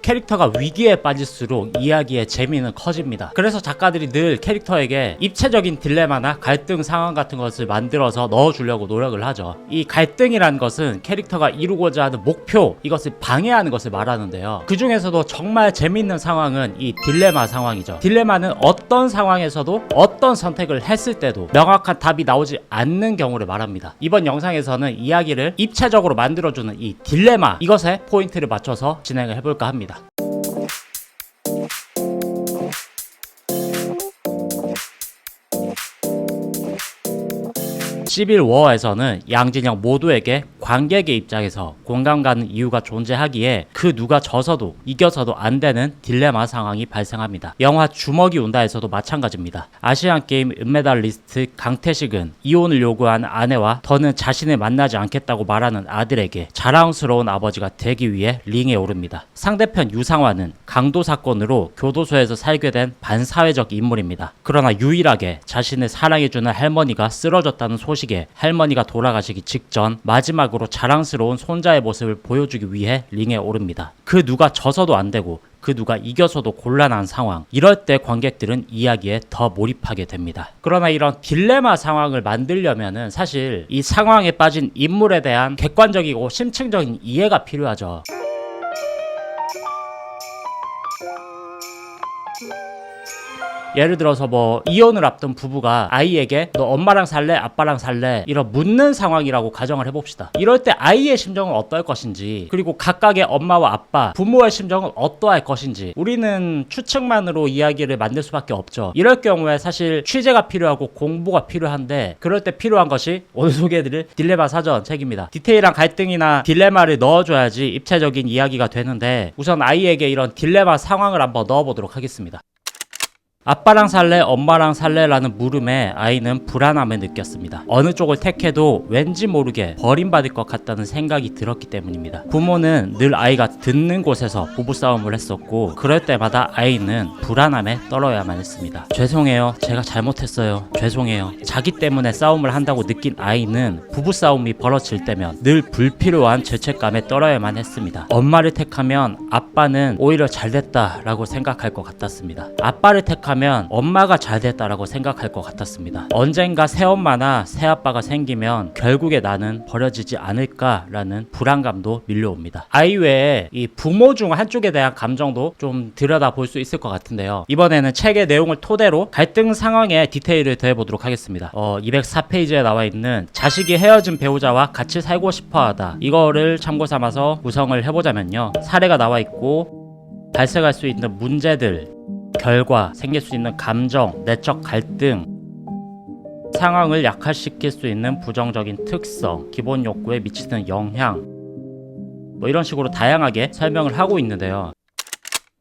캐릭터가 위기에 빠질수록 이야기의 재미는 커집니다. 그래서 작가들이 늘 캐릭터에게 입체적인 딜레마나 갈등 상황 같은 것을 만들어서 넣어주려고 노력을 하죠. 이 갈등이라는 것은 캐릭터가 이루고자 하는 목표, 이것을 방해하는 것을 말하는데요. 그 중에서도 정말 재밌는 상황은 이 딜레마 상황이죠. 딜레마는 어떤 상황에서도 어떤 선택을 했을 때도 명확한 답이 나오지 않는 경우를 말합니다. 이번 영상에서는 이야기를 입체적으로 만들어주는 이 딜레마, 이것에 포인트를 맞춰서 진행을 해볼까 합니다. 11워에서는 양진영 모두에게 관객의 입장에서 공감 가는 이유가 존재하기에 그 누가 져서도 이겨서도 안 되는 딜레마 상황이 발생합니다. 영화 주먹이 온다에서도 마찬가지입니다. 아시안게임 은메달리스트 강태식은 이혼을 요구한 아내와 더는 자신을 만나지 않겠다고 말하는 아들에게 자랑스러운 아버지가 되기 위해 링에 오릅니다. 상대편 유상화는 강도 사건으로 교도소에서 살게 된 반사회적 인물입니다. 그러나 유일하게 자신을 사랑해주는 할머니가 쓰러졌다는 소식에 할머니가 돌아가시기 직전 마지막으로 자랑스러운 손자의 모습을 보여주기 위해 링에 오릅니다. 그 누가 져서도 안 되고 그 누가 이겨서도 곤란한 상황, 이럴 때 관객들은 이야기에 더 몰입하게 됩니다. 그러나 이런 딜레마 상황을 만들려면은 사실 이 상황에 빠진 인물에 대한 객관적이고 심층적인 이해가 필요하죠. 예를 들어서 뭐 이혼을 앞둔 부부가 아이에게 너 엄마랑 살래? 아빠랑 살래? 이런 묻는 상황이라고 가정을 해봅시다. 이럴 때 아이의 심정은 어떨 것인지, 그리고 각각의 엄마와 아빠, 부모의 심정은 어떠할 것인지 우리는 추측만으로 이야기를 만들 수밖에 없죠. 이럴 경우에 사실 취재가 필요하고 공부가 필요한데, 그럴 때 필요한 것이 오늘 소개해드릴 딜레마 사전 책입니다. 디테일한 갈등이나 딜레마를 넣어줘야지 입체적인 이야기가 되는데, 우선 아이에게 이런 딜레마 상황을 한번 넣어보도록 하겠습니다. 아빠랑 살래? 엄마랑 살래? 라는 물음에 아이는 불안함을 느꼈습니다. 어느 쪽을 택해도 왠지 모르게 버림받을 것 같다는 생각이 들었기 때문입니다. 부모는 늘 아이가 듣는 곳에서 부부싸움을 했었고, 그럴 때마다 아이는 불안함에 떨어야만 했습니다. 죄송해요. 제가 잘못했어요. 죄송해요. 자기 때문에 싸움을 한다고 느낀 아이는 부부싸움이 벌어질 때면 늘 불필요한 죄책감에 떨어야만 했습니다. 엄마를 택하면 아빠는 오히려 잘됐다 라고 생각할 것 같았습니다. 아빠를 택하면 엄마가 잘됐다라고 생각할 것 같았습니다. 언젠가 새엄마나 새아빠가 생기면 결국에 나는 버려지지 않을까라는 불안감도 밀려옵니다. 아이 외에 이 부모 중 한쪽에 대한 감정도 좀 들여다볼 수 있을 것 같은데요. 이번에는 책의 내용을 토대로 갈등 상황의 디테일을 더해보도록 하겠습니다. 204페이지에 나와 있는 자식이 헤어진 배우자와 같이 살고 싶어하다, 이거를 참고 삼아서 구성을 해보자면요. 사례가 나와 있고 발생할 수 있는 문제들, 결과, 생길 수 있는 감정, 내적 갈등, 상황을 약화시킬 수 있는 부정적인 특성, 기본 욕구에 미치는 영향, 뭐 이런 식으로 다양하게 설명을 하고 있는데요.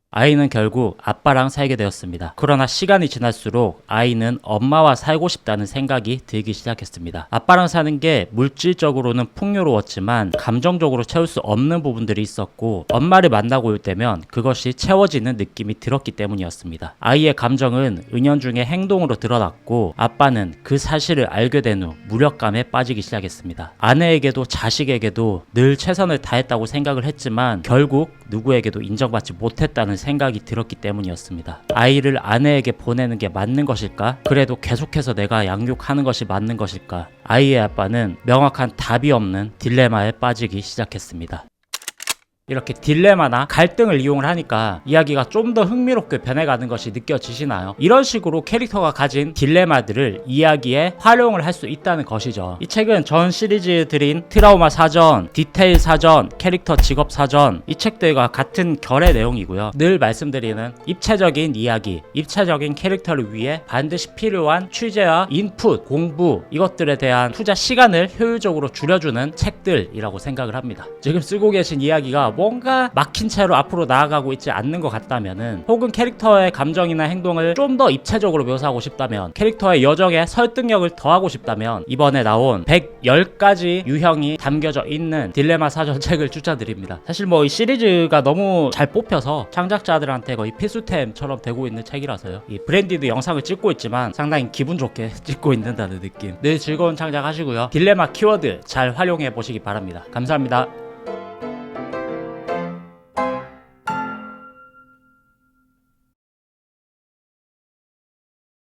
아이는 결국 아빠랑 살게 되었습니다. 그러나 시간이 지날수록 아이는 엄마와 살고 싶다는 생각이 들기 시작했습니다. 아빠랑 사는 게 물질적으로는 풍요로웠지만 감정적으로 채울 수 없는 부분들이 있었고, 엄마를 만나고 올 때면 그것이 채워지는 느낌이 들었기 때문이었습니다. 아이의 감정은 은연중에 행동으로 드러났고, 아빠는 그 사실을 알게 된 후 무력감에 빠지기 시작했습니다. 아내에게도 자식에게도 늘 최선을 다했다고 생각을 했지만 결국 누구에게도 인정받지 못했다는 생각이 들었기 때문이었습니다. 아이를 아내에게 보내는 게 맞는 것일까? 그래도 계속해서 내가 양육하는 것이 맞는 것일까? 아이의 아빠는 명확한 답이 없는 딜레마에 빠지기 시작했습니다. 이렇게 딜레마나 갈등을 이용을 하니까 이야기가 좀 더 흥미롭게 변해가는 것이 느껴지시나요? 이런 식으로 캐릭터가 가진 딜레마들을 이야기에 활용을 할 수 있다는 것이죠. 이 책은 전 시리즈들인 트라우마 사전, 디테일 사전, 캐릭터 직업 사전, 이 책들과 같은 결의 내용이고요. 늘 말씀드리는 입체적인 이야기, 입체적인 캐릭터를 위해 반드시 필요한 취재와 인풋, 공부, 이것들에 대한 투자 시간을 효율적으로 줄여주는 책들이라고 생각을 합니다. 지금 쓰고 계신 이야기가 뭔가 막힌 채로 앞으로 나아가고 있지 않는 것 같다면은, 혹은 캐릭터의 감정이나 행동을 좀 더 입체적으로 묘사하고 싶다면, 캐릭터의 여정에 설득력을 더하고 싶다면 이번에 나온 110가지 유형이 담겨져 있는 딜레마 사전 책을 추천드립니다. 사실 뭐 이 시리즈가 너무 잘 뽑혀서 창작자들한테 거의 필수템처럼 되고 있는 책이라서요. 이 브랜디드 영상을 찍고 있지만 상당히 기분 좋게 찍고 있는다는 느낌. 늘 즐거운 창작 하시고요. 딜레마 키워드 잘 활용해 보시기 바랍니다. 감사합니다.